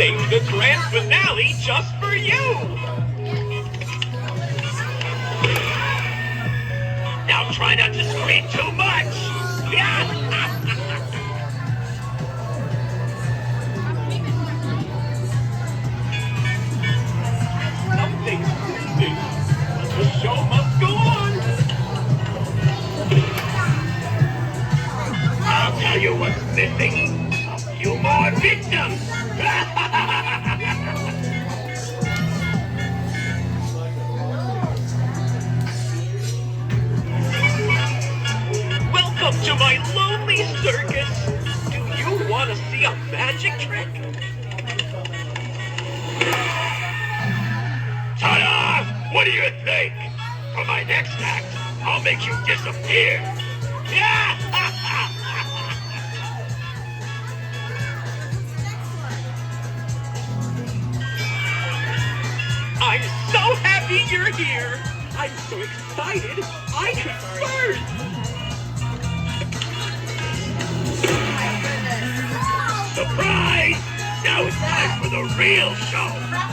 Save the grand finale just for you! Now try not to scream too much! Something's missing. The show must go on! I'll tell you what's missing. A few more victims! Welcome to my lonely circus! Do you want to see a magic trick? Ta-da! What do you think? For my next act, I'll make you disappear! I'm so happy you're here! I'm so excited, I can burst! Surprise! Now it's time for the real show!